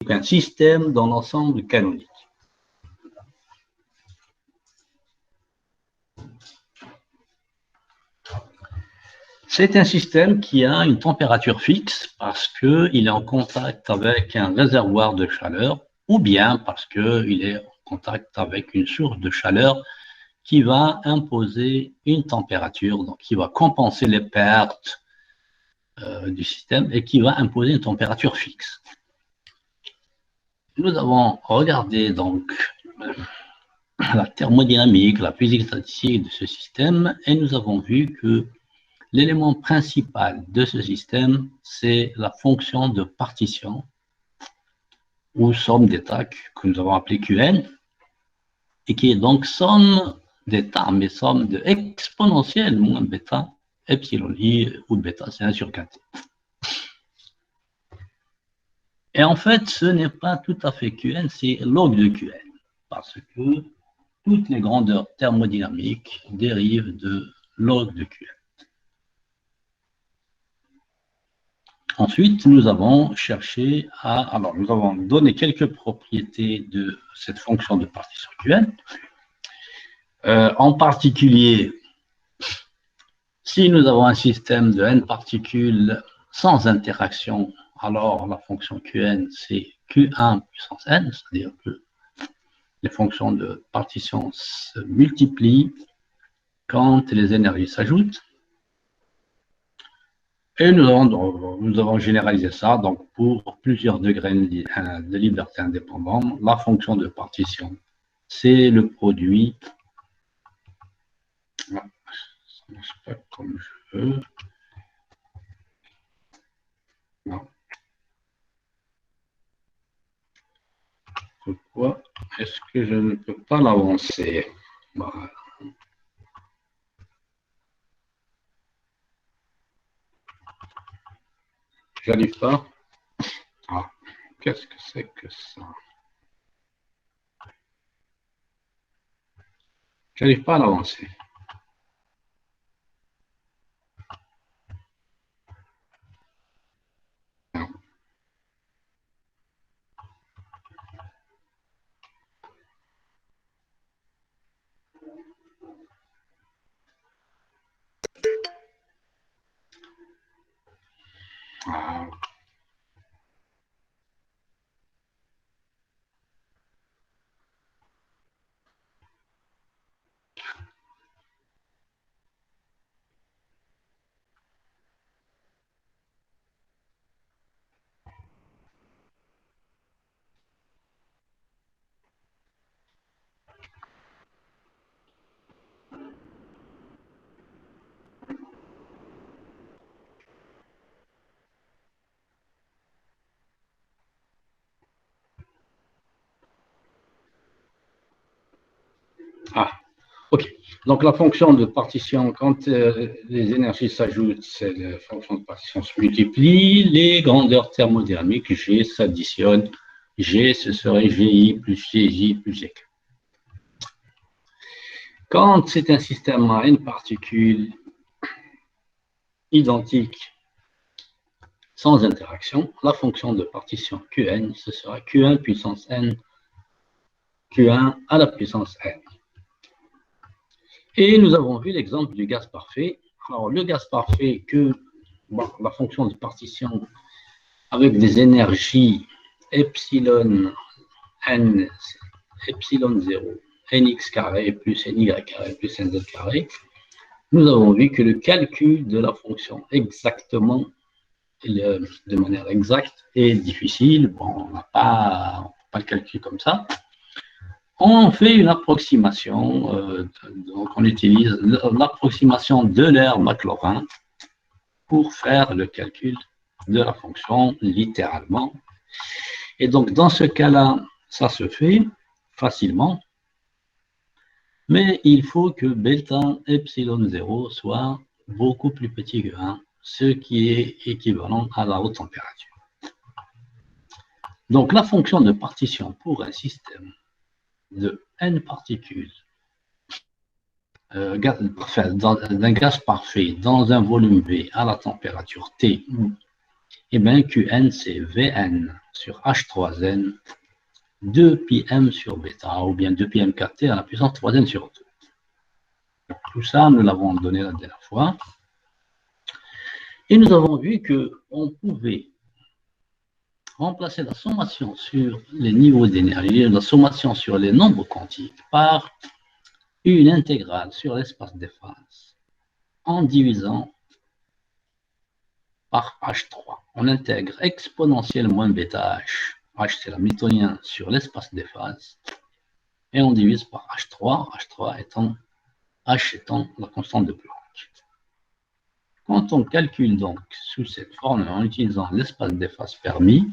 un système dans l'ensemble canonique. C'est un système qui a une température fixe parce qu'il est en contact avec un réservoir de chaleur ou bien parce qu'il est en contact avec une source de chaleur qui va imposer une température, donc qui va compenser les pertes du système et qui va imposer une température fixe. Nous avons regardé donc la thermodynamique, la physique statistique de ce système et nous avons vu que l'élément principal de ce système, c'est la fonction de partition ou somme d'état que nous avons appelée Qn et qui est donc somme d'état, mais somme de exponentielle moins bêta, epsilon i ou bêta, c'est 1 sur 4. Et en fait, ce n'est pas tout à fait Qn, c'est log de Qn, parce que toutes les grandeurs thermodynamiques dérivent de log de Qn. Ensuite, nous avons cherché à... Alors, nous avons donné quelques propriétés de cette fonction de partition Qn. En particulier, si nous avons un système de n particules sans interaction, alors la fonction Qn, c'est Q1 puissance n, c'est-à-dire que les fonctions de partition se multiplient quand les énergies s'ajoutent. Et nous avons généralisé ça donc pour plusieurs degrés de liberté indépendante. La fonction de partition, c'est le produit. Ça ne marche pas comme je veux. Non. Pourquoi est-ce que je ne peux pas l'avancer? Voilà. J'arrive pas. Ah, qu'est-ce que c'est que ça? J'arrive pas à l'avancer. Non. Ah. Ah, ok. Donc la fonction de partition, quand les énergies s'ajoutent, la fonction de partition se multiplie, les grandeurs thermodynamiques, G s'additionnent. G, ce serait GI plus GJ plus GK. Quand c'est un système à n particules identiques sans interaction, la fonction de partition Qn, ce sera Q1 puissance n, Q1 à la puissance n. Et nous avons vu l'exemple du gaz parfait. Alors, le gaz parfait, la fonction de partition avec des énergies epsilon n, epsilon 0, nx carré plus ny carré plus nz carré, nous avons vu que le calcul de la fonction exactement, de manière exacte, est difficile. Bon, on ne peut pas le calculer comme ça. On fait une approximation, donc on utilise l'approximation d'Euler-Maclaurin pour faire le calcul de la fonction littéralement. Et donc dans ce cas-là, ça se fait facilement, mais il faut que bêta epsilon 0 soit beaucoup plus petit que 1, ce qui est équivalent à la haute température. Donc la fonction de partition pour un système de n particules d'un gaz parfait dans un volume V à la température T où eh bien, Qn, c'est Vn sur H3n, 2πm sur bêta, ou bien 2πm4t à la puissance 3n sur 2. Donc, tout ça, nous l'avons donné la dernière fois. Et nous avons vu qu'on pouvait remplacer la sommation sur les niveaux d'énergie, la sommation sur les nombres quantiques par une intégrale sur l'espace des phases en divisant par H3. On intègre exponentielle moins bêta H. H, c'est l'hamiltonien sur l'espace des phases. Et on divise par H3, H3 étant, H étant la constante de Planck. Quand on calcule donc sous cette forme en utilisant l'espace des phases permis,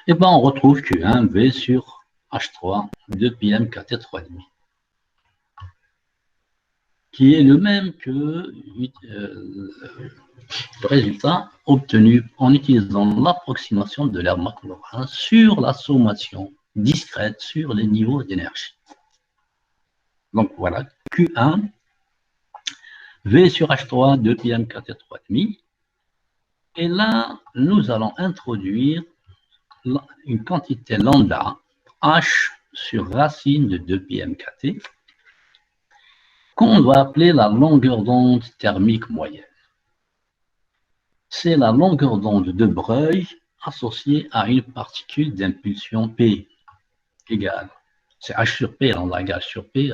eh ben on retrouve Q1 V sur H3 2πm 4t3,5, qui est le même que le résultat obtenu en utilisant l'approximation de l'air Maclaurin sur la sommation discrète sur les niveaux d'énergie. Donc voilà, Q1 V sur H3 2πm 4t3,5. Et là, nous allons introduire une quantité lambda H sur racine de 2πm4t qu'on va appeler la longueur d'onde thermique moyenne. C'est la longueur d'onde de Broglie associée à une particule d'impulsion P égale, c'est H sur P, lambda égale sur P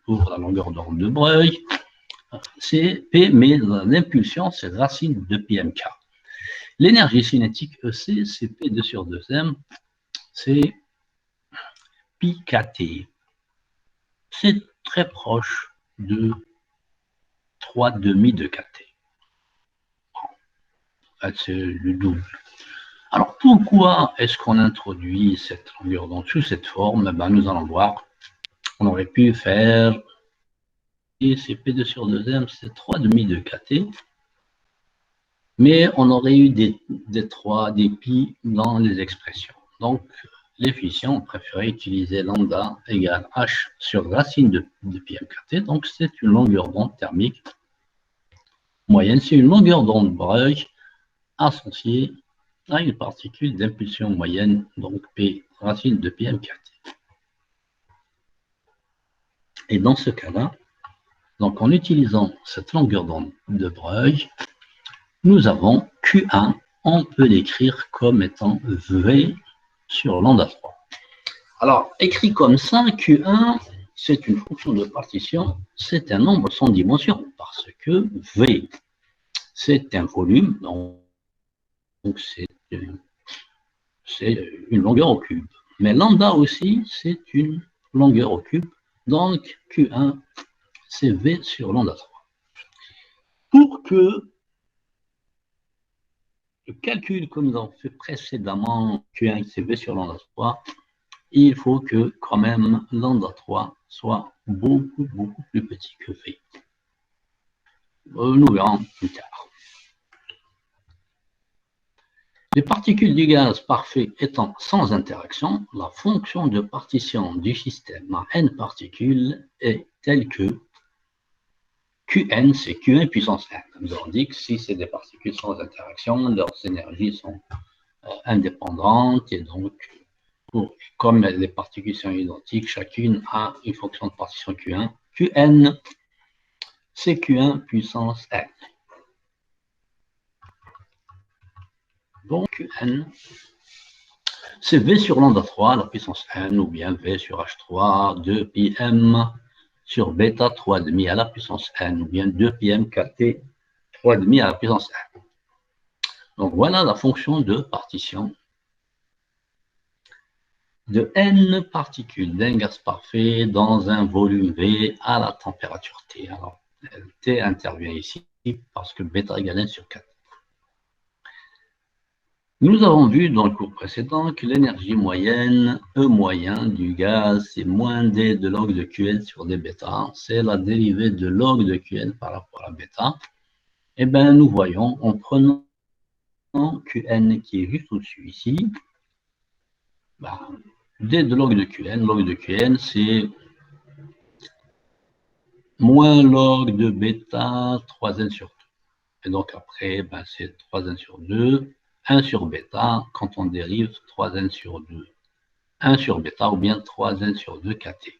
pour la longueur d'onde de Broglie. C'est P, mais l'impulsion, c'est racine de πmk. L'énergie cinétique EC, c'est P2 sur 2m, c'est pi kT. C'est très proche de 3,5 de kT. C'est le double. Alors, pourquoi est-ce qu'on introduit cette longueur d'onde sous cette forme? Ben, nous allons voir. On aurait pu faire, et c'est P2 sur 2m, c'est 3,5 de kT. Mais on aurait eu des 3, des pi dans les expressions. Donc, les physiciens ont préféré utiliser lambda égale h sur racine de πmkt. Donc, c'est une longueur d'onde thermique moyenne. C'est une longueur d'onde Broglie associée à une particule d'impulsion moyenne, donc P racine de πmkt. Et dans ce cas-là, donc en utilisant cette longueur d'onde de Broglie, nous avons Q1, on peut l'écrire comme étant V sur lambda 3. Alors, écrit comme ça, Q1, c'est une fonction de partition, c'est un nombre sans dimension, parce que V, c'est un volume, donc c'est une longueur au cube. Mais lambda aussi, c'est une longueur au cube, donc Q1, c'est V sur lambda 3. Pour que le calcul que nous avons fait précédemment, Q1 c'est V sur lambda 3, il faut que quand même lambda 3 soit beaucoup plus petit que V. Nous verrons plus tard. Les particules du gaz parfait étant sans interaction, la fonction de partition du système à n particules est telle que Qn, c'est Q1 puissance n. Nous avons dit que si c'est des particules sans interaction, leurs énergies sont indépendantes et donc, comme les particules sont identiques, chacune a une fonction de partition Q1. Qn, c'est Q1 puissance n. Donc, Qn, c'est V sur lambda 3, la puissance n, ou bien V sur H3, 2πm sur bêta 3,5 à la puissance n, ou bien 2πm 4t 3,5 à la puissance n. Donc voilà la fonction de partition de n particules d'un gaz parfait dans un volume V à la température T. Alors, T intervient ici parce que bêta égale 1 sur 4. Nous avons vu dans le cours précédent que l'énergie moyenne, E moyen du gaz, c'est moins d de log de Qn sur d bêta. C'est la dérivée de log de Qn par rapport à bêta. Eh bien, nous voyons, en prenant Qn qui est juste au-dessus ici, ben, d de log de Qn, c'est moins log de bêta 3n sur 2. Et donc après, ben, c'est 3n sur 2, 1 sur bêta, quand on dérive 3n sur 2, 1 sur bêta, ou bien 3n sur 2 kt.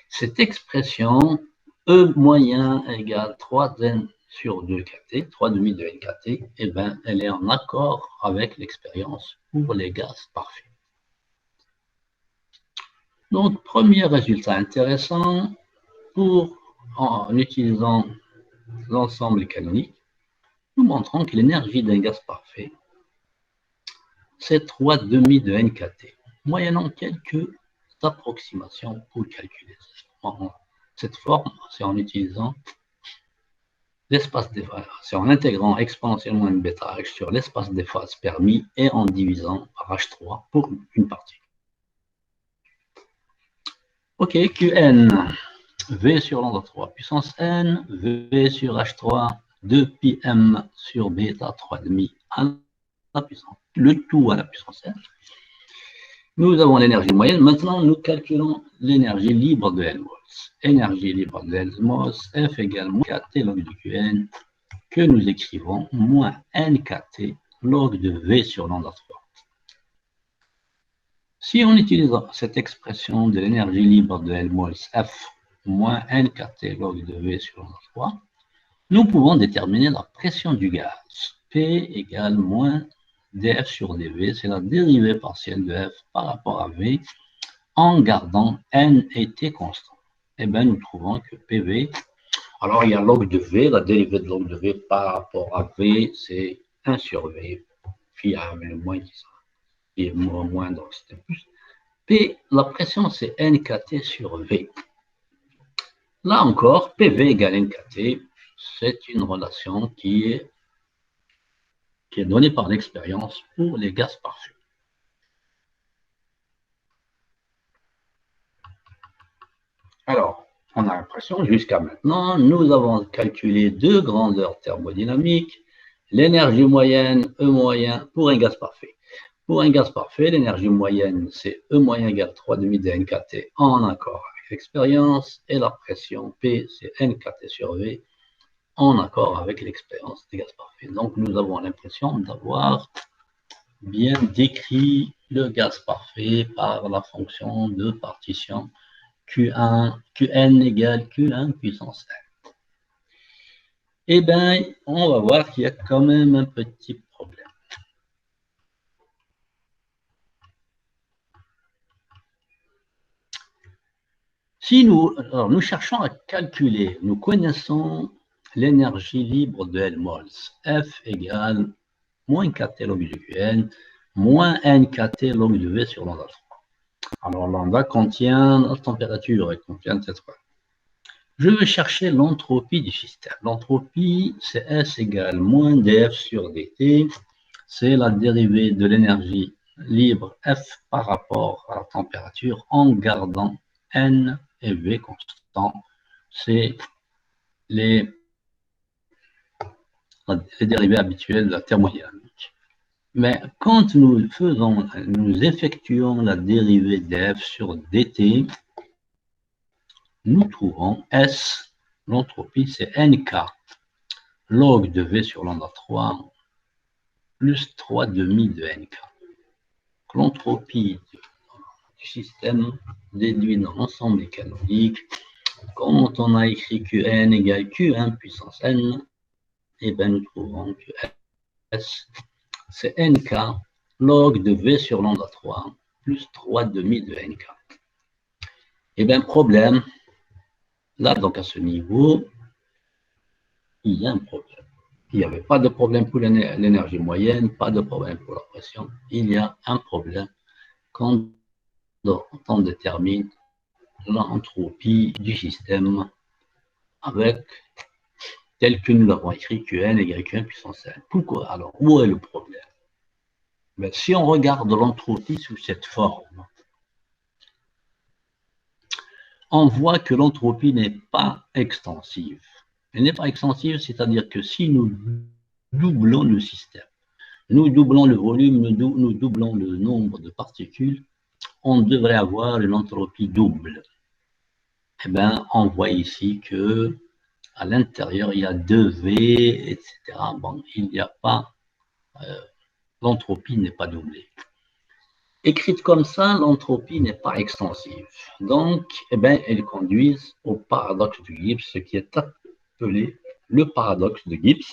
Cette expression, E moyen égale 3n sur 2 kt, 3 demi de n kt, eh ben, elle est en accord avec l'expérience pour les gaz parfaits. Donc, premier résultat intéressant, en utilisant l'ensemble canonique, nous montrons que l'énergie d'un gaz parfait, c'est 3 demi de nkt, moyennant quelques approximations pour calculer cette forme, c'est en utilisant l'espace des phases, c'est en intégrant exponentiellement n bêta h sur l'espace des phases permis et en divisant par h3 pour une partie. Ok, Qn, V sur lambda 3 puissance n, V sur h3, 2 pi m sur bêta 3 demi à la puissance, le tout à la puissance n. Nous avons l'énergie moyenne. Maintenant, nous calculons l'énergie libre de Helmholtz. Énergie libre de Helmholtz, F égale moins kt log de Qn, que nous écrivons moins nkt log de V sur lambda 3. Si on utilise cette expression de l'énergie libre de Helmholtz, F moins nkt log de V sur lambda 3, nous pouvons déterminer la pression du gaz. P égale moins df sur dv, c'est la dérivée partielle de f par rapport à v, en gardant n et t constants. Eh bien, nous trouvons que PV, alors il y a log de v, la dérivée de log de v par rapport à v, c'est 1 sur v, puis avec le moins qui sera, et moins, donc c'était plus. P, la pression, c'est nkt sur v. Là encore, PV égale nkt, c'est une relation qui est donnée par l'expérience pour les gaz parfaits. Alors, on a l'impression, jusqu'à maintenant, nous avons calculé deux grandeurs thermodynamiques, l'énergie moyenne, E moyen, pour un gaz parfait. Pour un gaz parfait, l'énergie moyenne, c'est E moyen égale 3 demi de nkt en accord avec l'expérience, et la pression P, c'est nkt sur V, en accord avec l'expérience des gaz parfaits. Donc, nous avons l'impression d'avoir bien décrit le gaz parfait par la fonction de partition Qn égale Q1 puissance n. Eh bien, on va voir qu'il y a quand même un petit problème. Si nous cherchons à calculer, nous connaissons l'énergie libre de Helmholtz, F égale moins kt log de Qn, moins nkt log de V sur lambda 3. Alors, lambda contient la température et contient cette fois. Je vais chercher l'entropie du système. L'entropie, c'est S égale moins df sur dt. C'est la dérivée de l'énergie libre F par rapport à la température en gardant N et V constants. C'est les dérivées habituelles de la thermodynamique. Mais quand nous effectuons la dérivée df sur dt, nous trouvons S, l'entropie, c'est nk, log de V sur lambda 3, plus 3 demi de nk. L'entropie du système déduit dans l'ensemble canonique. Quand on a écrit Qn égale Q1 puissance n, et bien nous trouvons que S, c'est nk, log de V sur lambda 3, plus 3 demi de nk. Et bien, problème, là, donc à ce niveau, il y a un problème. Il n'y avait pas de problème pour l'énergie moyenne, pas de problème pour la pression. Il y a un problème quand on détermine l'entropie du système avec, tel que nous l'avons écrit, Qn égale Qn puissance n. Pourquoi? Alors, où est le problème? Ben, si on regarde l'entropie sous cette forme, on voit que l'entropie n'est pas extensive. Elle n'est pas extensive, c'est-à-dire que si nous doublons le système, nous doublons le volume, nous doublons le nombre de particules, on devrait avoir une entropie double. Eh bien, on voit ici que à l'intérieur, il y a 2V, etc. Bon, il n'y a pas, l'entropie n'est pas doublée. Écrite comme ça, l'entropie n'est pas extensive. Donc, eh ben, elles conduisent au paradoxe de Gibbs, ce qui est appelé le paradoxe de Gibbs.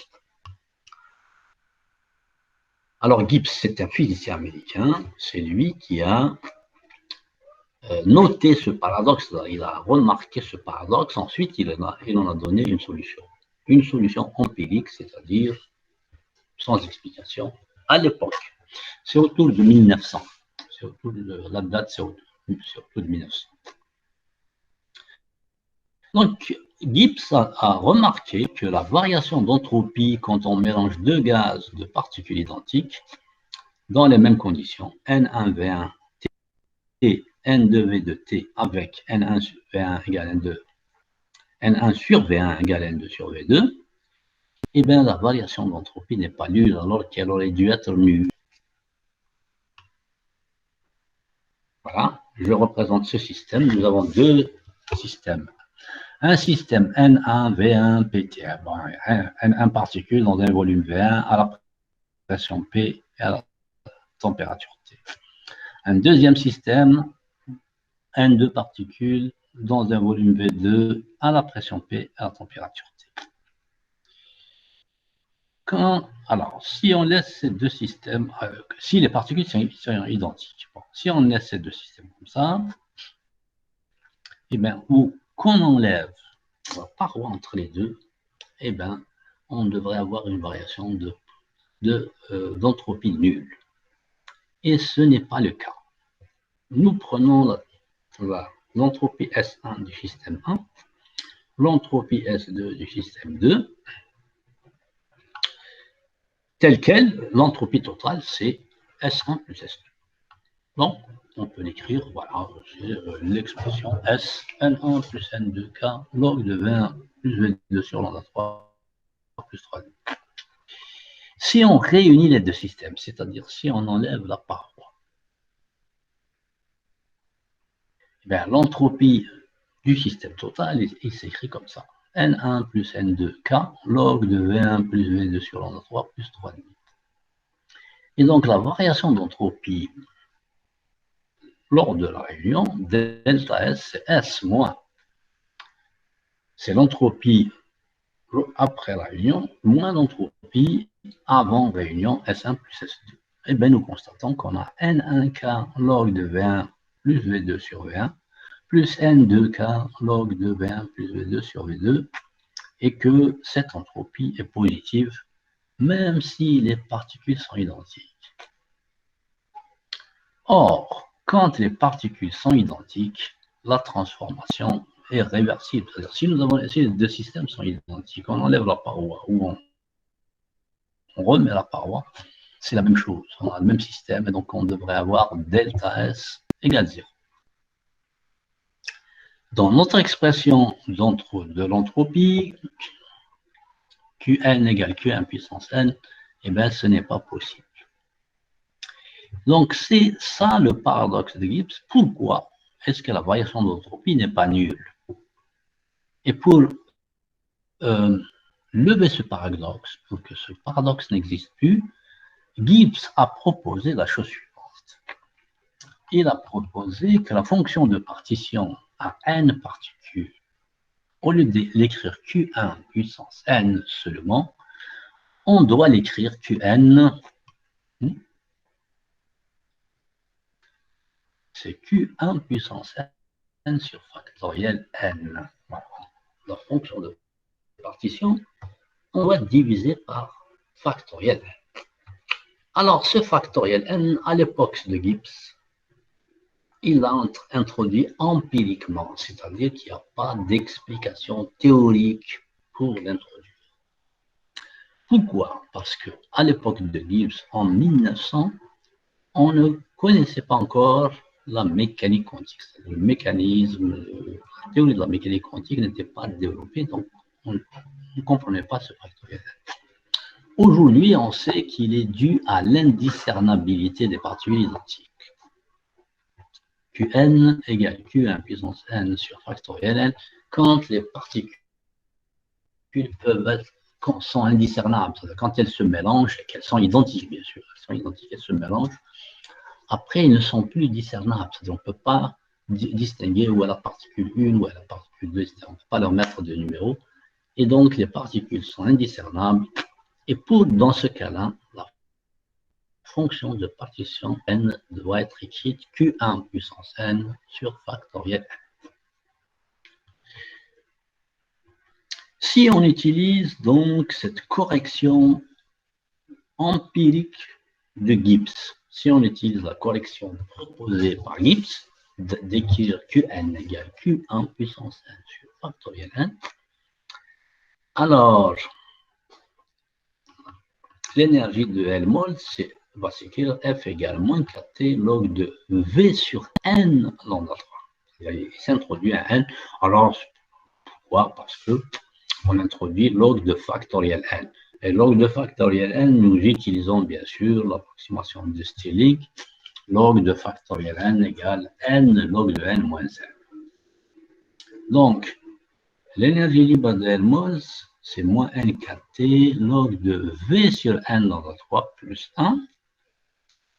Alors, Gibbs, c'est un physicien américain. C'est lui qui a noté ce paradoxe. Il a remarqué ce paradoxe. Ensuite, il en a donné une solution. Une solution empirique, c'est-à-dire sans explication, à l'époque. C'est autour de 1900. C'est autour de la date, c'est autour de 1900. Donc, Gibbs a remarqué que la variation d'entropie quand on mélange deux gaz de particules identiques dans les mêmes conditions, N1V1 T, N2V2 T avec N1V1 égale N2, N1 sur V1 égale N2 sur V2, eh bien la variation d'entropie n'est pas nulle alors qu'elle aurait dû être nulle. Voilà, je représente ce système. Nous avons deux systèmes. Un système N1, V1, PT, bon, N1 particules dans un volume V1 à la pression P et à la température T. Un deuxième système N2 particules dans un volume V2 à la pression P et à la température T. Alors, si on laisse ces deux systèmes, si les particules sont identiques, bon, si on laisse ces deux systèmes comme ça, eh bien, ou qu'on enlève la paroi entre les deux, eh bien, on devrait avoir une variation d'entropie nulle. Et ce n'est pas le cas. Nous prenons l'entropie S1 du système 1, l'entropie S2 du système 2, telle quelle, l'entropie totale, c'est S1 plus S2. Donc, on peut l'écrire, voilà, c'est l'expression S, N1 plus N2K, log de V1 plus V2 sur lambda 3 plus 3. Si on réunit les deux systèmes, c'est-à-dire si on enlève la paroi, l'entropie du système total, il s'écrit comme ça. N1 plus N2K, log de V1 plus V2 sur lambda 3 plus 3. Et donc, la variation d'entropie lors de la réunion, delta S, c'est S moins. C'est l'entropie après la réunion, moins l'entropie avant réunion S1 plus S2. Et bien, nous constatons qu'on a N1K log de V1 plus V2 sur V1, plus N2K log de V1 plus V2 sur V2, et que cette entropie est positive, même si les particules sont identiques. Or, quand les particules sont identiques, la transformation est réversible. C'est-à-dire, si les deux systèmes sont identiques, on enlève la paroi ou on remet la paroi, c'est la même chose. On a le même système, et donc on devrait avoir delta S égale 0. Dans notre expression de l'entropie, Qn égale Qn puissance n, eh bien, ce n'est pas possible. Donc, c'est ça le paradoxe de Gibbs. Pourquoi est-ce que la variation d'entropie n'est pas nulle? Et pour lever ce paradoxe, pour que ce paradoxe n'existe plus, Gibbs a proposé la chose suivante. Il a proposé que la fonction de partition à n particules, au lieu de l'écrire Q1 puissance n seulement, on doit l'écrire Qn, c'est Q1 puissance n sur factoriel n. Voilà. La fonction de partition, on va diviser par factoriel n. Alors, ce factoriel n, à l'époque de Gibbs, il l'a introduit empiriquement, c'est-à-dire qu'il n'y a pas d'explication théorique pour l'introduire. Pourquoi? Parce qu'à l'époque de Gibbs, en 1900, on ne connaissait pas encore la mécanique quantique. Le mécanisme, la théorie de la mécanique quantique n'était pas développée, donc on ne comprenait pas ce factoriel. Aujourd'hui, on sait qu'il est dû à l'indiscernabilité des particules identiques. Qn égale Q1 puissance n sur factoriel n quand les particules particules sont indiscernables. Quand elles se mélangent, et qu'elles sont identiques, bien sûr, elles sont identiques, elles se mélangent, après, ils ne sont plus discernables. On ne peut pas distinguer où est la particule 1, où est la particule 2, etc. On ne peut pas leur mettre de numéro. Et donc, les particules sont indiscernables. Et dans ce cas-là, la fonction de partition n doit être écrite q1 puissance n sur factoriel n. Si on utilise donc cette correction empirique de Gibbs, si on utilise la correction proposée par Gibbs, d'écrire Qn égale Q1 puissance n sur factoriel n, alors l'énergie de Helmholtz va s'écrire F égale moins 4T log de V sur n lambda 3. Il s'introduit un n. Alors, pourquoi? Parce qu'on introduit log de factoriel n. Et log de factoriel n, nous utilisons bien sûr l'approximation de Stirling. Log de factoriel n égale n log de n moins 1. Donc, l'énergie libre de Helmholtz, c'est moins n 4T log de V sur n lambda 3 plus 1.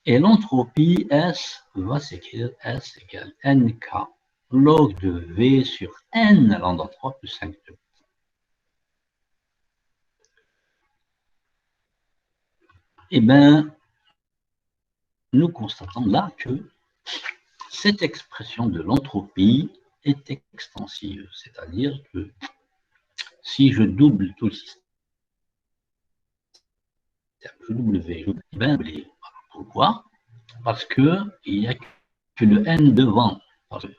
Et l'entropie S va s'écrire S égale nk log de V sur n lambda 3 plus 5. Eh bien, nous constatons là que cette expression de l'entropie est extensive, c'est-à-dire que si je double tout le système, je double V, je double V. Pourquoi? Parce qu'il n'y a que le n devant. Parce que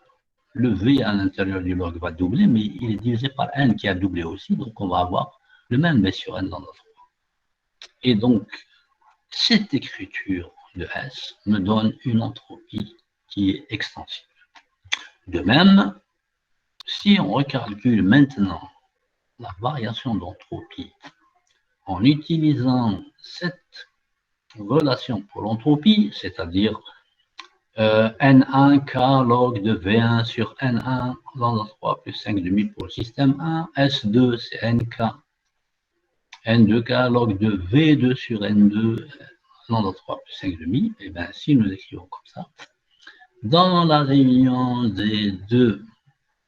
le V à l'intérieur du log va doubler, mais il est divisé par n qui a doublé aussi, donc on va avoir le même V sur n dans notre fois. Et donc, cette écriture de S me donne une entropie qui est extensive. De même, si on recalcule maintenant la variation d'entropie en utilisant cette relation pour l'entropie, c'est-à-dire N1K log de V1 sur N1 lambda 3 plus 5 demi pour le système 1, S2 c'est NK, N2K log de V2 sur N2 lambda 3 plus 5 demi, et bien si nous écrivons comme ça, dans la réunion des deux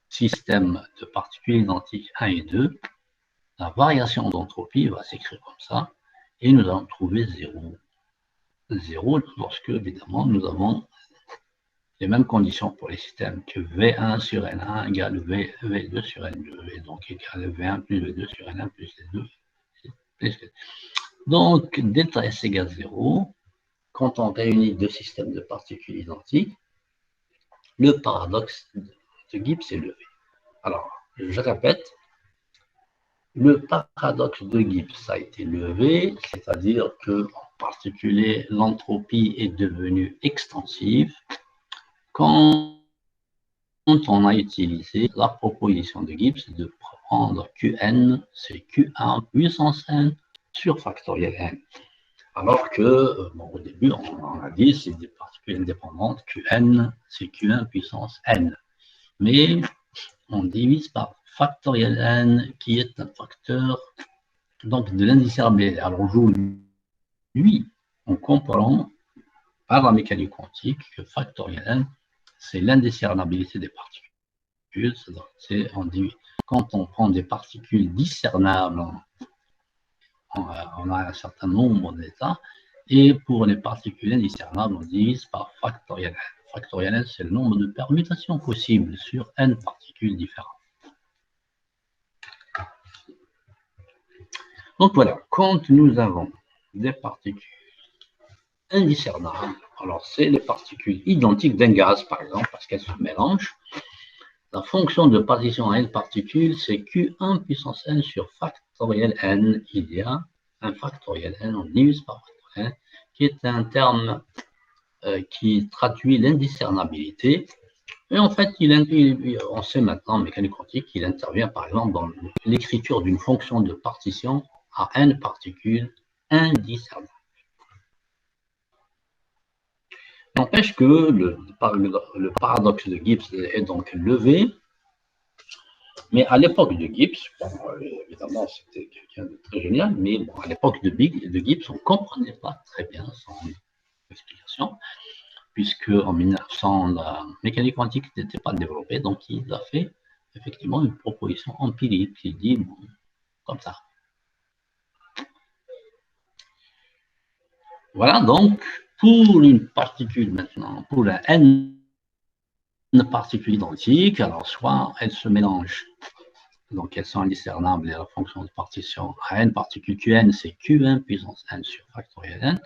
systèmes de particules identiques 1 et 2, la variation d'entropie va s'écrire comme ça, et nous allons trouver 0. 0 lorsque, évidemment, nous avons les mêmes conditions pour les systèmes que V1 sur N1 égale V2 sur N2, et donc égale V1 plus V2 sur N1 plus V2. Donc, delta S égale 0, quand on réunit deux systèmes de particules identiques, le paradoxe de Gibbs est levé. Alors, je répète, le paradoxe de Gibbs a été levé, c'est-à-dire que, en particulier, l'entropie est devenue extensive quand on a utilisé la proposition de Gibbs de prendre Qn, c'est Q1 puissance n sur factoriel n. Alors que, bon, au début, on a dit c'est des particules indépendantes, Qn, c'est Q1 puissance n. Mais on divise par factoriel n, qui est un facteur donc, de l'indiscernabilité. Alors aujourd'hui, on comprend par la mécanique quantique que factoriel n, c'est l'indiscernabilité des particules. Quand on prend des particules discernables, on a un certain nombre d'états, et pour les particules indiscernables, on divise par factoriel n. Factoriel n, c'est le nombre de permutations possibles sur n particules différentes. Donc voilà, quand nous avons des particules indiscernables, alors c'est les particules identiques d'un gaz, par exemple, parce qu'elles se mélangent, la fonction de partition à n particules, c'est Q1 puissance n sur factoriel n. Il y a un factoriel n, on divise par factoriel n, qui est un terme qui traduit l'indiscernabilité. Et en fait, on sait maintenant en mécanique quantique qu'il intervient par exemple dans l'écriture d'une fonction de partition à n particules indiscernables. N'empêche que le paradoxe de Gibbs est donc levé Mais à l'époque de Gibbs, bon, évidemment, c'était quelqu'un de très génial, mais bon, à l'époque de Gibbs, on ne comprenait pas très bien son explication, puisque en 1900, la mécanique quantique n'était pas développée, donc il a fait effectivement une proposition empirique. Il dit, bon, comme ça. Voilà, donc, pour une particule maintenant, pour la n particules identiques, alors soit elles se mélangent, donc elles sont indiscernables et la fonction de partition à n particules Qn, c'est Qn puissance n sur factoriel n.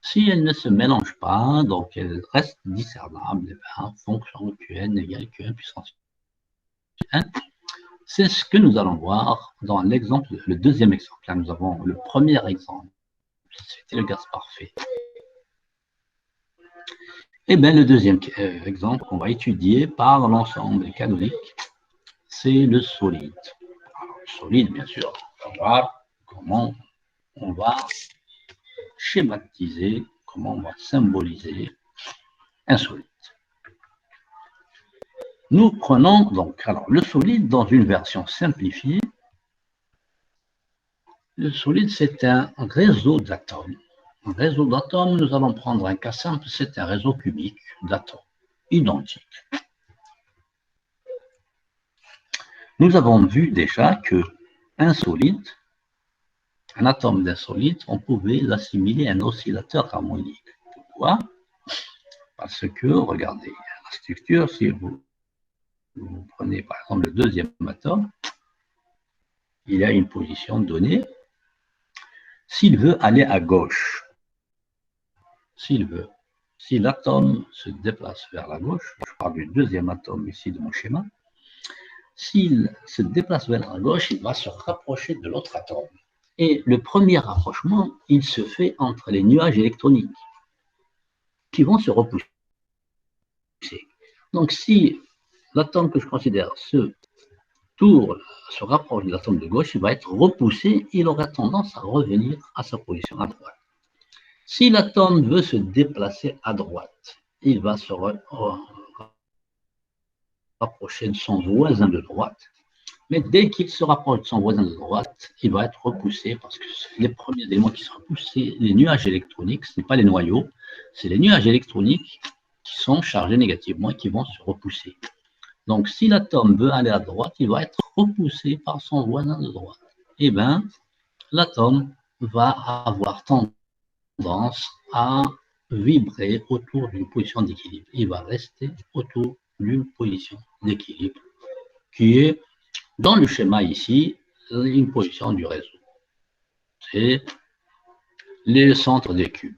Si elles ne se mélangent pas, donc elles restent discernables, et bien, fonction Qn égale Qn puissance n. C'est ce que nous allons voir dans l'exemple, le deuxième exemple. Là, nous avons le premier exemple, c'était le gaz parfait. Et bien, le deuxième exemple qu'on va étudier par l'ensemble canonique, c'est le solide. Alors, le solide, bien sûr, on va voir comment on va schématiser, comment on va symboliser un solide. Nous prenons donc alors, le solide dans une version simplifiée. Le solide, c'est un réseau d'atomes. Un réseau d'atomes, nous allons prendre un cas simple, c'est un réseau cubique d'atomes identiques. Nous avons vu déjà que un solide, un atome d'un solide, on pouvait l'assimiler à un oscillateur harmonique. Pourquoi? Parce que, regardez, la structure, si vous prenez par exemple le deuxième atome, il a une position donnée. S'il veut aller à gauche, si l'atome se déplace vers la gauche, je parle du deuxième atome ici de mon schéma, s'il se déplace vers la gauche, il va se rapprocher de l'autre atome. Et le premier rapprochement, il se fait entre les nuages électroniques qui vont se repousser. Donc, si l'atome que je considère se rapproche de l'atome de gauche, il va être repoussé, il aura tendance à revenir à sa position à droite. Si l'atome veut se déplacer à droite, il va se rapprocher de son voisin de droite, mais dès qu'il se rapproche de son voisin de droite, il va être repoussé parce que les premiers éléments qui se repoussent, c'est les nuages électroniques, ce n'est pas les noyaux, c'est les nuages électroniques qui sont chargés négativement et qui vont se repousser. Donc, si l'atome veut aller à droite, il va être repoussé par son voisin de droite. Eh bien, l'atome va avoir tendance à vibrer autour d'une position d'équilibre. Il va rester autour d'une position d'équilibre qui est, dans le schéma ici, une position du réseau. C'est les centres des cubes.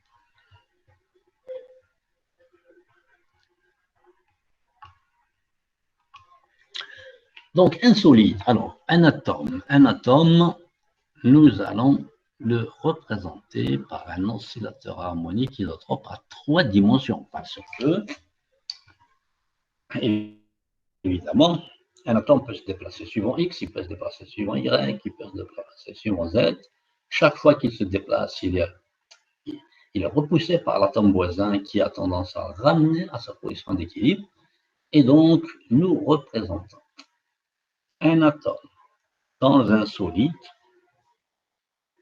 Donc, un solide. Alors, un atome, nous allons le représenter par un oscillateur harmonique isotrope à 3 dimensions, parce que, évidemment, un atome peut se déplacer suivant X, il peut se déplacer suivant Y, il peut se déplacer suivant Z. Chaque fois qu'il se déplace, il est repoussé par l'atome voisin qui a tendance à ramener à sa position d'équilibre. Et donc, nous représentons un atome dans un solide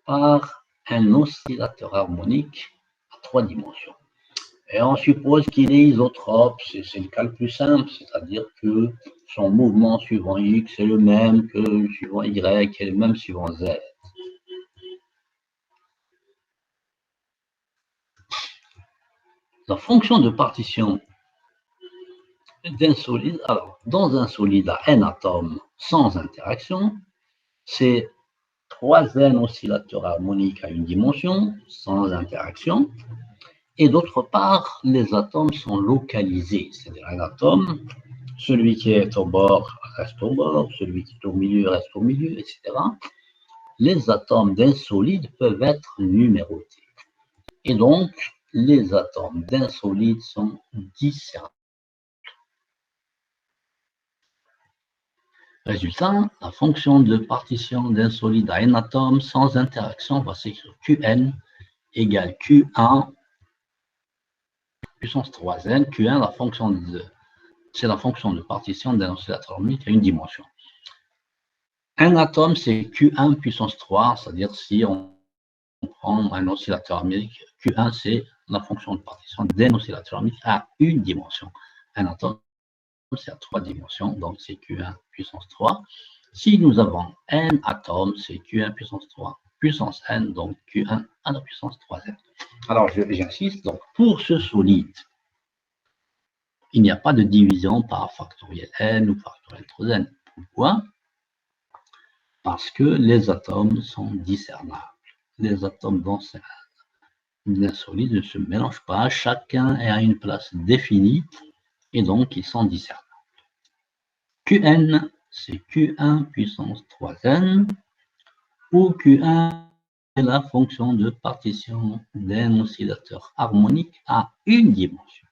par un oscillateur harmonique à 3 dimensions. Et on suppose qu'il est isotrope, c'est le cas le plus simple, c'est-à-dire que son mouvement suivant X est le même que suivant Y et le même suivant Z. La fonction de partition d'un solide, alors dans un solide à n atomes sans interaction, c'est 3n oscillateurs harmoniques à une dimension sans interaction. Et d'autre part, les atomes sont localisés, c'est-à-dire un atome, celui qui est au bord reste au bord, celui qui est au milieu reste au milieu, etc. Les atomes d'un solide peuvent être numérotés. Et donc, les atomes d'un solide sont discernables. Résultat, la fonction de partition d'un solide à un atome sans interaction va s'écrire Qn égale Q1 puissance 3n. Q1, c'est la fonction de partition d'un oscillateur harmonique à une dimension. Un atome, c'est Q1 puissance 3, c'est-à-dire si on prend un oscillateur harmonique, Q1, c'est la fonction de partition d'un oscillateur harmonique à une dimension. Un atome, c'est à 3 dimensions, donc c'est Q1 puissance 3. Si nous avons n atomes, c'est Q1 puissance 3 puissance n, donc Q1 à la puissance 3n. Alors, j'insiste, donc pour ce solide, il n'y a pas de division par factoriel n ou factoriel 3n. Pourquoi? Parce que les atomes sont discernables. Les atomes d'un solide ne se mélangent pas, chacun est à une place définie, et donc ils sont discernables. Qn, c'est Q1 puissance 3n, où Q1 est la fonction de partition d'un oscillateur harmonique à une dimension.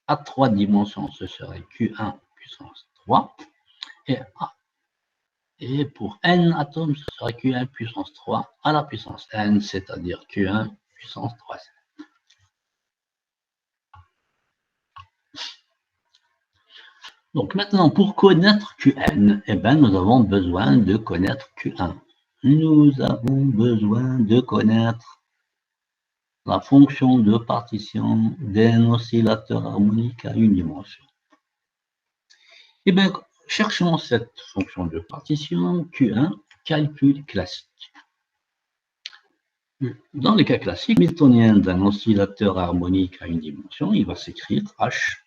À 3 dimensions, ce serait Q1 puissance 3, et pour n atomes, ce serait Q1 puissance 3 à la puissance n, c'est-à-dire Q1 puissance 3. Donc maintenant, pour connaître Qn, eh ben, nous avons besoin de connaître Q1. Nous avons besoin de connaître la fonction de partition d'un oscillateur harmonique à une dimension. Eh bien, cherchons cette fonction de partition Q1, calcul classique. Dans le cas classique, miltonien d'un oscillateur harmonique à une dimension, il va s'écrire H,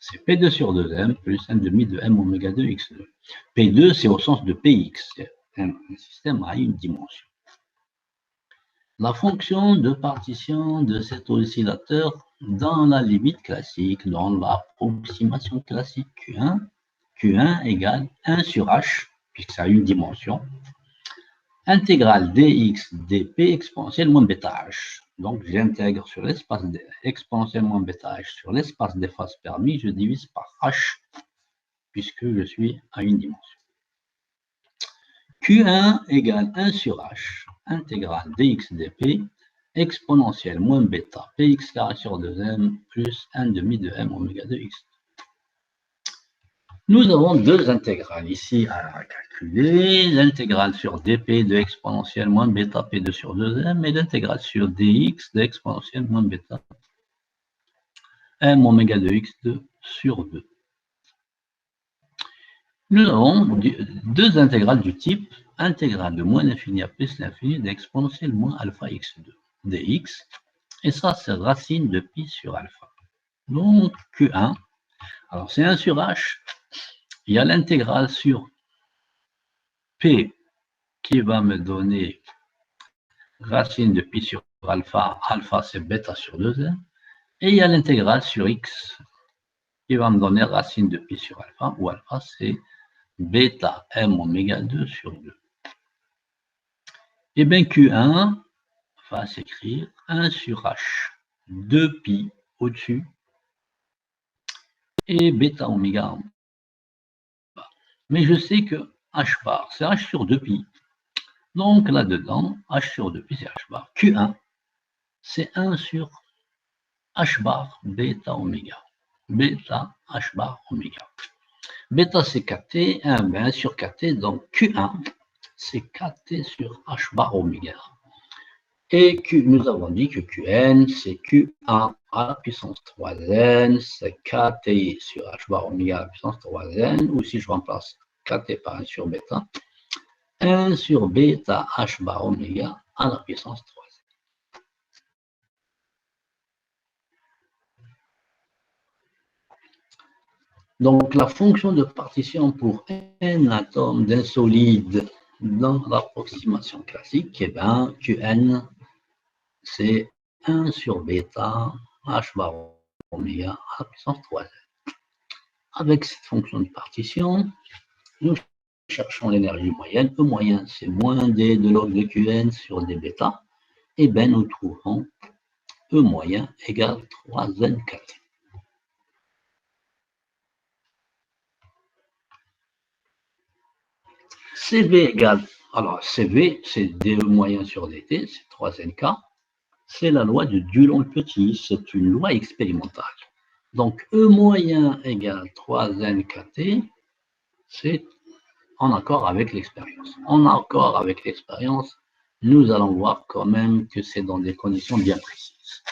c'est P2 sur 2M plus 1 demi de M oméga 2 X2. P2, c'est au sens de Px, c'est un système à une dimension. La fonction de partition de cet oscillateur dans la limite classique, dans l'approximation classique Q1, Q1 égale 1 sur H, puisque ça a une dimension, intégrale dx dp exponentielle moins bêta h. Donc j'intègre sur l'espace exponentielle moins bêta h sur l'espace des phases permis, je divise par h, puisque je suis à une dimension. Q1 égale 1 sur h, intégrale dx dp exponentielle moins bêta px carré sur 2m plus 1 demi de m oméga 2 x. Nous avons deux intégrales ici à calculer, l'intégrale sur dp de exponentielle moins bêta p2 sur 2m et l'intégrale sur dx de exponentielle moins bêta m oméga 2 x2 sur 2. Nous avons deux intégrales du type intégrale de moins l'infini à plus l'infini d'exponentielle moins alpha x2 dx, et ça c'est racine de pi sur alpha. Donc Q1, alors c'est 1 sur h, il y a l'intégrale sur P qui va me donner racine de pi sur alpha, alpha c'est bêta sur 2n, et il y a l'intégrale sur x qui va me donner racine de pi sur alpha, où alpha c'est bêta m oméga 2 sur 2. Et bien Q1 va s'écrire 1 sur h, 2 pi au-dessus, et bêta oméga en bas. Mais je sais que h bar, c'est h sur 2 pi. Donc là-dedans, h sur 2 pi, c'est h bar. Q1, c'est 1 sur h bar bêta oméga. Bêta h bar oméga. Bêta, c'est kt, 1 sur kt, donc Q1, c'est kt sur h bar oméga. Et nous avons dit que Qn, c'est Q1 à la puissance 3n, c'est kt sur h bar oméga à la puissance 3n, ou si je remplace kt par 1 sur bêta, 1 sur bêta h bar oméga à la puissance 3n. Donc la fonction de partition pour n atomes d'un solide dans l'approximation classique, eh bien, Qn, c'est 1 sur bêta h bar oméga à la puissance 3n. Avec cette fonction de partition, nous cherchons l'énergie moyenne. E moyen, c'est moins d de log de Qn sur d bêta. Et bien, nous trouvons E moyen égale 3n4. CV égale, alors CV, c'est dE moyen sur dt, c'est 3nk. C'est la loi de Dulong-Petit, c'est une loi expérimentale. Donc E moyen égale 3nkt, c'est en accord avec l'expérience. En accord avec l'expérience, nous allons voir quand même que c'est dans des conditions bien précises.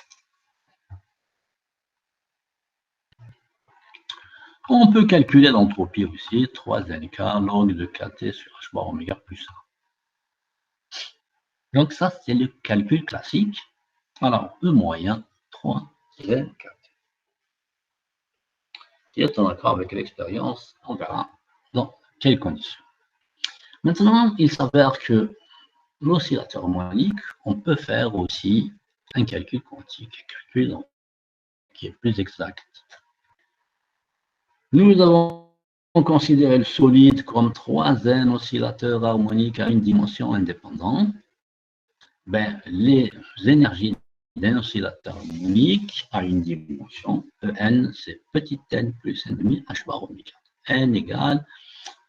On peut calculer l'entropie aussi, 3nk log de kt sur h bar oméga plus 1. Donc ça, c'est le calcul classique. Alors, E moyen, 3nkt. Qui est en accord avec l'expérience, on verra dans quelles conditions. Maintenant, il s'avère que l'oscillateur harmonique, on peut faire aussi un calcul quantique, un calcul qui est plus exact. Nous avons considéré le solide comme 3n oscillateurs harmoniques à une dimension indépendante. Ben, les énergies d'un oscillateur harmonique à une dimension, En, c'est petit n plus n demi h bar oméga. N égale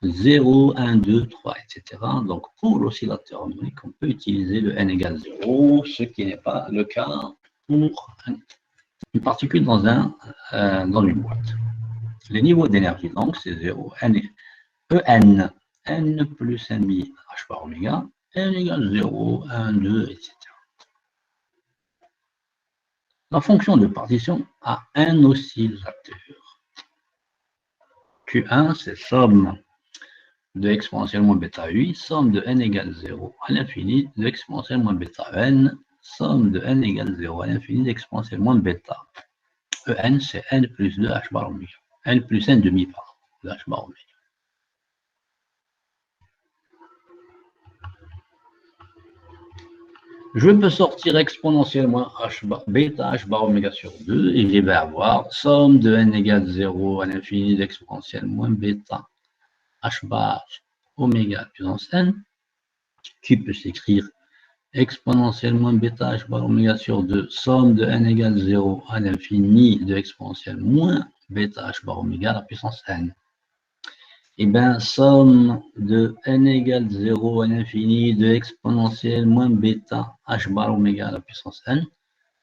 0, 1, 2, 3, etc. Donc, pour l'oscillateur harmonique, on peut utiliser le n égale 0, ce qui n'est pas le cas pour une particule dans une boîte. Les niveaux d'énergie, donc, c'est 0, n, En, n plus n demi h bar oméga, n égale 0, 1, 2, etc. La fonction de partition a un oscillateur. Q1, c'est somme de exponentielle moins bêta UI, somme de n égale 0 à l'infini de exponentielle moins bêta n, somme de n égale 0 à l'infini d'exponentielle moins bêta. En, c'est n plus 2 h bar oméga. N plus n demi, pardon, de h bar oméga. Je peux sortir exponentiellement bêta h bar oméga sur 2 et je vais avoir somme de n égale 0 à l'infini d'exponentielle moins bêta h bar oméga puissance n, qui peut s'écrire exponentielle moins bêta h bar oméga sur 2, somme de n égale 0 à l'infini de exponentielle moins bêta h bar oméga à la puissance n. Et bien, somme de n égale 0 à l'infini de exponentielle moins bêta h bar oméga à la puissance n,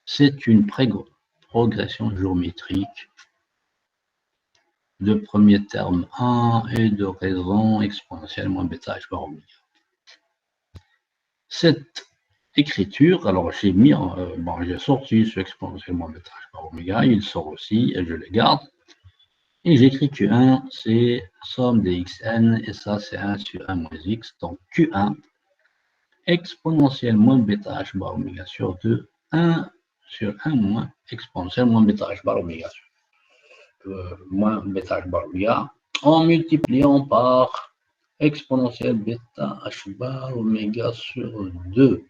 c'est une progression géométrique de premier terme 1 et de raison exponentielle moins bêta h bar oméga. Cette écriture, alors j'ai mis, j'ai sorti ce exponentielle moins bêta h bar oméga, il sort aussi et je le garde. Et j'écris Q1, c'est somme des xn, et ça c'est 1 sur 1 moins x, donc Q1 exponentielle moins bêta h bar oméga sur 2, 1 sur 1 moins exponentielle moins bêta h bar oméga sur moins bêta h bar oméga, en multipliant par exponentielle bêta h bar oméga sur 2.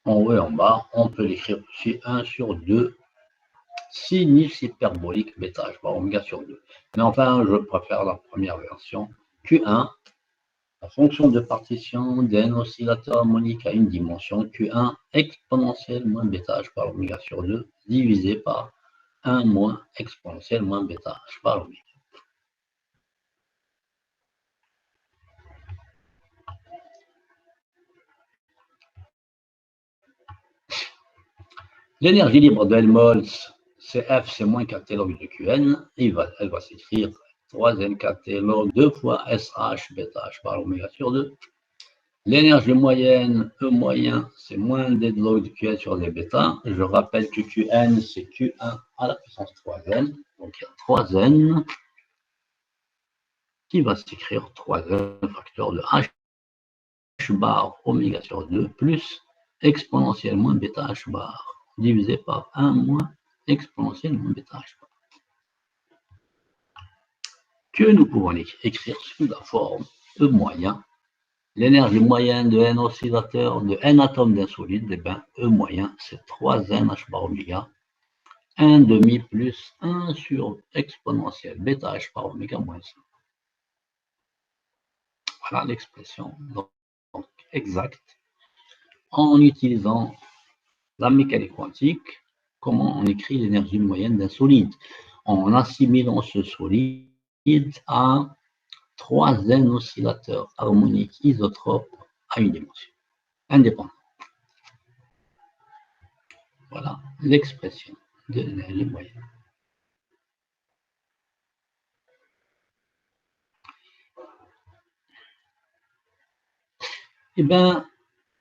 En haut et en bas, on peut l'écrire aussi 1 sur 2 sinus hyperbolique bêta h bar oméga sur 2. Mais enfin, je préfère la première version. Q1, la fonction de partition d'un oscillateur harmonique à une dimension Q1 exponentielle moins bêta h bar oméga sur 2 divisé par 1 moins exponentielle moins bêta h bar oméga. L'énergie libre de Helmholtz, c'est F, c'est moins kt log de Qn, et elle va s'écrire 3n kt log 2 fois SH bêta h bar oméga sur 2. L'énergie moyenne, E moyen, c'est moins d log de Qn sur d bêta. Je rappelle que Qn, c'est Q1 à la puissance 3n. Donc il y a 3n qui va s'écrire 3n facteur de h bar oméga sur 2 plus exponentielle moins bêta h bar divisé par 1 moins exponentielle moins bêta h bar. Que nous pouvons écrire sous la forme E moyen. L'énergie moyenne de n oscillateurs de n atomes d'un solide, eh bien, E moyen, c'est 3n h bar oméga, 1 demi plus 1 sur exponentielle bêta h bar oméga moins 1. Voilà l'expression donc exacte en utilisant la mécanique quantique. Comment on écrit l'énergie moyenne d'un solide? En assimilant ce solide à 3n oscillateurs harmoniques isotropes à une dimension indépendante. Voilà l'expression de l'énergie moyenne. Eh bien,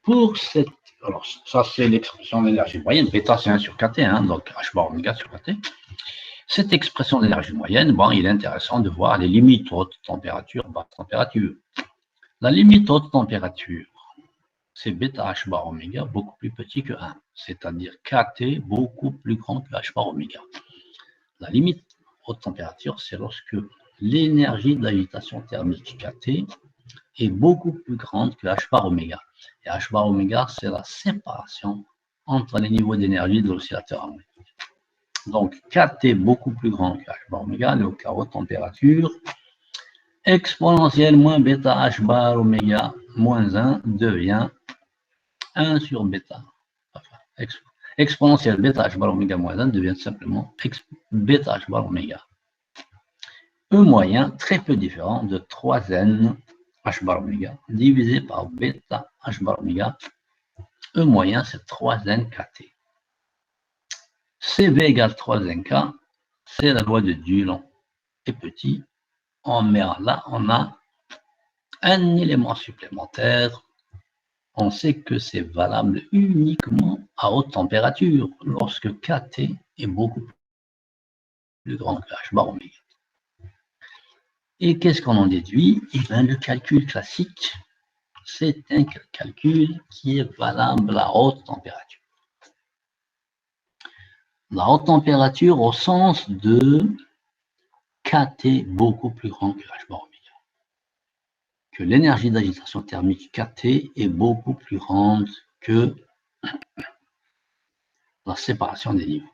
pour cette... Alors, ça, c'est l'expression d'énergie moyenne. Bêta, c'est 1 sur kT, hein, donc H bar oméga sur kT. Cette expression d'énergie moyenne, bon, il est intéressant de voir les limites haute température, basse température. La limite haute température, c'est bêta H bar oméga beaucoup plus petit que 1, c'est-à-dire kT beaucoup plus grand que H bar oméga. La limite haute température, c'est lorsque l'énergie d'agitation thermique kT est beaucoup plus grande que H bar oméga. Et H bar oméga, c'est la séparation entre les niveaux d'énergie de l'oscillateur harmonique. Donc, kT beaucoup plus grand que H bar oméga, le cas haute température, exponentielle moins bêta H bar oméga moins 1 devient 1 sur bêta. Enfin, exponentielle bêta H bar oméga moins 1 devient simplement bêta H bar oméga. E moyen très peu différent de 3n H bar oméga divisé par bêta H bar oméga. E moyen, c'est 3n kT. CV égale 3nk, c'est la loi de Dulong est petit. Là, on a un élément supplémentaire. On sait que c'est valable uniquement à haute température, lorsque kT est beaucoup plus grand que H bar oméga. Et qu'est-ce qu'on en déduit? Eh bien, le calcul classique, c'est un calcul qui est valable à haute température. La haute température au sens de kT beaucoup plus grand que H bar oméga. Que l'énergie d'agitation thermique kT est beaucoup plus grande que la séparation des niveaux.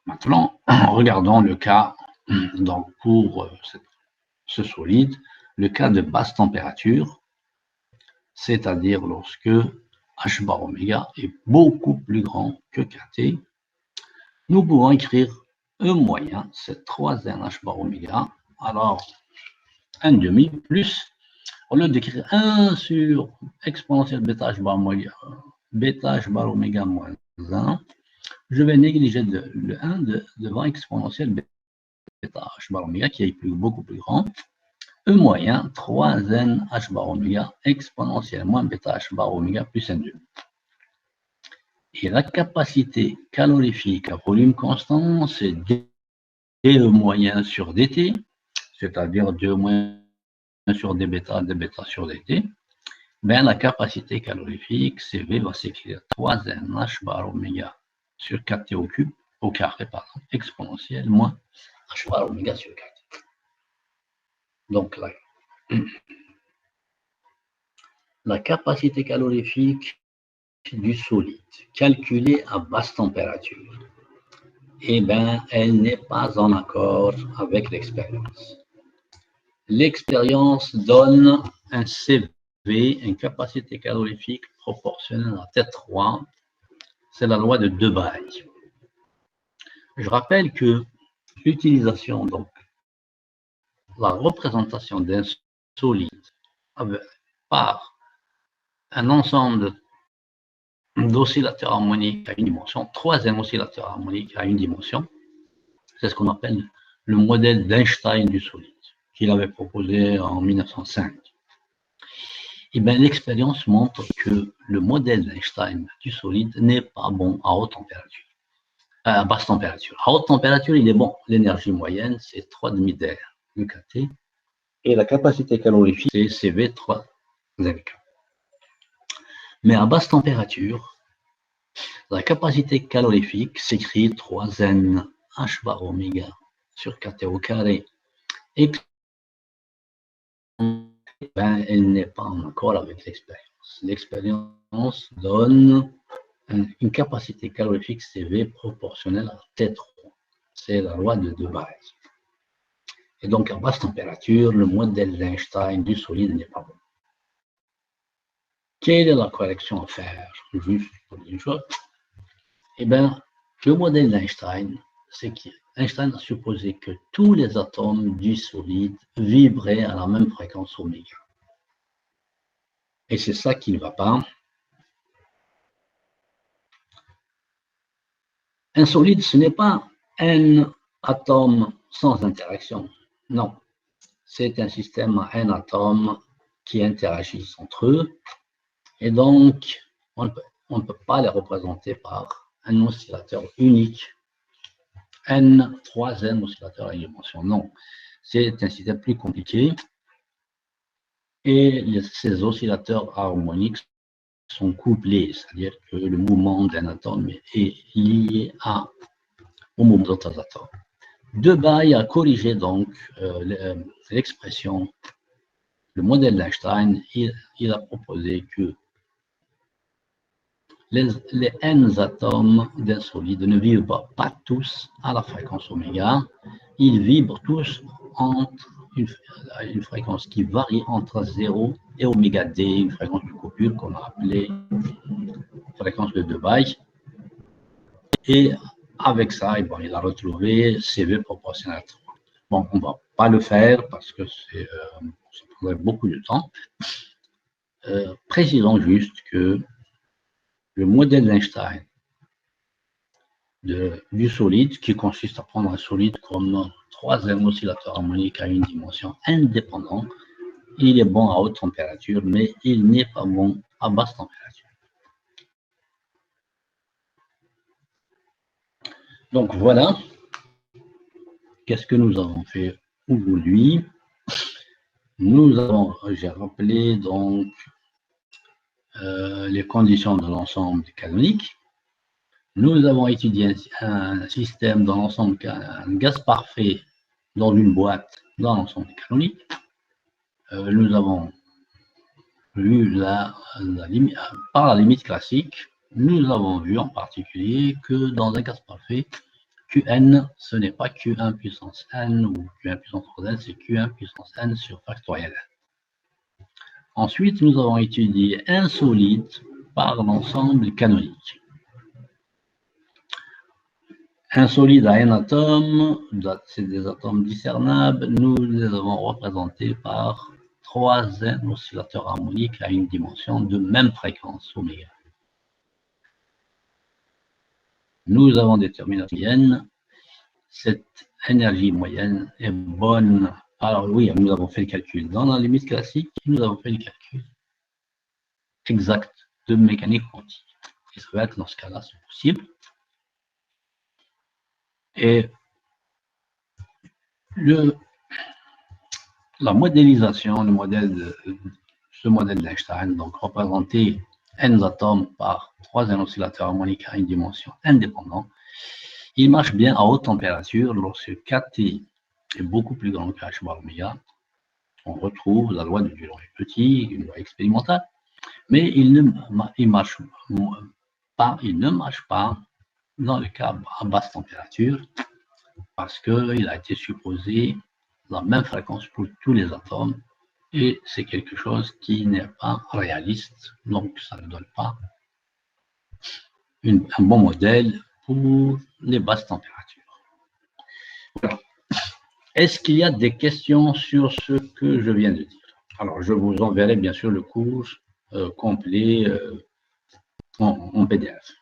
Maintenant, regardons le cas donc pour ce solide, le cas de basse température, c'est-à-dire lorsque H bar oméga est beaucoup plus grand que kT. Nous pouvons écrire E moyen, c'est 3n H bar oméga. Alors, 1 demi plus, au lieu d'écrire 1 sur exponentielle bêta H bar oméga moins 1, je vais négliger le 1 devant exponentielle bêta H bar oméga qui est beaucoup plus grand. E moyen, 3n H bar oméga exponentielle moins bêta H bar oméga plus 1 demi. Et la capacité calorifique à volume constant, c'est dE moyen sur dt, c'est-à-dire 2 moins sur d bêta sur dt. Ben, la capacité calorifique, CV va s'écrire 3n H bar oméga sur kT au cube, au carré, pardon, exponentielle moins H bar oméga sur kT. Donc là, la capacité calorifique du solide, calculée à basse température, eh bien, elle n'est pas en accord avec l'expérience. L'expérience donne un CV, une capacité calorifique proportionnelle à T3. C'est la loi de De Broglie. Je rappelle que l'utilisation, donc, la représentation d'un solide par un ensemble d'oscillateurs harmoniques à une dimension, 3e oscillateur harmonique à une dimension, c'est ce qu'on appelle le modèle d'Einstein du solide, qu'il avait proposé en 1905. Et bien, l'expérience montre que le modèle d'Einstein du solide n'est pas bon à haute température, à basse température. À haute température, il est bon. L'énergie moyenne, c'est 3,5 d'air, UKT, et la capacité calorifique, c'est CV 3NK. Mais à basse température, la capacité calorifique s'écrit 3n H bar oméga sur kT au carré. Et ben, elle n'est pas en accord avec l'expérience. L'expérience donne une capacité calorifique CV proportionnelle à T3. C'est la loi de De Broglie. Et donc, à basse température, le modèle d'Einstein du solide n'est pas bon. Quelle est la correction à faire? Juste pour une chose. Eh bien, le modèle d'Einstein, c'est qu'Einstein a supposé que tous les atomes du solide vibraient à la même fréquence oméga. Et c'est ça qui ne va pas. Un solide, ce n'est pas un atome sans interaction. Non, c'est un système à un atome qui interagissent entre eux. Et donc, on ne peut pas les représenter par un oscillateur unique, N, 3N oscillateurs à une dimension. Non, c'est un système plus compliqué. Et ces oscillateurs harmoniques sont couplés, c'est-à-dire que le mouvement d'un atome est lié au mouvement d'autres atomes. Debye a corrigé donc l'expression, le modèle d'Einstein. Il a proposé que les N atomes d'un solide ne vibrent pas tous à la fréquence oméga, ils vibrent tous entre une fréquence qui varie entre 0 et oméga d, une fréquence de coupure qu'on a appelée fréquence de Debye. Et avec ça, bon, il a retrouvé CV proportionnel à 3. Bon, on ne va pas le faire parce que ça prendrait beaucoup de temps. Précisons juste que le modèle d'Einstein du solide, qui consiste à prendre un solide comme 3e oscillateur harmonique à une dimension indépendante, il est bon à haute température, mais il n'est pas bon à basse température. Donc voilà, qu'est-ce que nous avons fait aujourd'hui? J'ai rappelé donc les conditions de l'ensemble canonique. Nous avons étudié un système dans l'ensemble, un gaz parfait dans une boîte dans l'ensemble canonique. Nous avons vu par la limite classique, nous avons vu en particulier que dans un gaz parfait, Qn, ce n'est pas Q1 puissance n ou Q1 puissance 3n, c'est Q1 puissance n sur factoriel n. Ensuite, nous avons étudié un solide par l'ensemble canonique. Un solide à un atome, c'est des atomes discernables, nous les avons représentés par 3N oscillateurs harmoniques à une dimension de même fréquence, oméga. Nous avons déterminé la moyenne. Cette énergie moyenne est bonne. Alors oui, nous avons fait le calcul dans la limite classique, nous avons fait le calcul exact de mécanique quantique. Et ça va être dans ce cas-là, c'est possible. Et la modélisation, ce modèle d'Einstein, donc représenter n atomes par 3 oscillateurs harmoniques à une dimension indépendante, il marche bien à haute température lorsque kT est beaucoup plus grand que h bar oméga. On retrouve la loi de Dulong et Petit, une loi expérimentale, mais il ne marche pas dans le cas à basse température, parce qu'il a été supposé la même fréquence pour tous les atomes, et c'est quelque chose qui n'est pas réaliste, donc ça ne donne pas un bon modèle pour les basses températures. Voilà. Est-ce qu'il y a des questions sur ce que je viens de dire? Alors, je vous enverrai bien sûr le cours complet en PDF.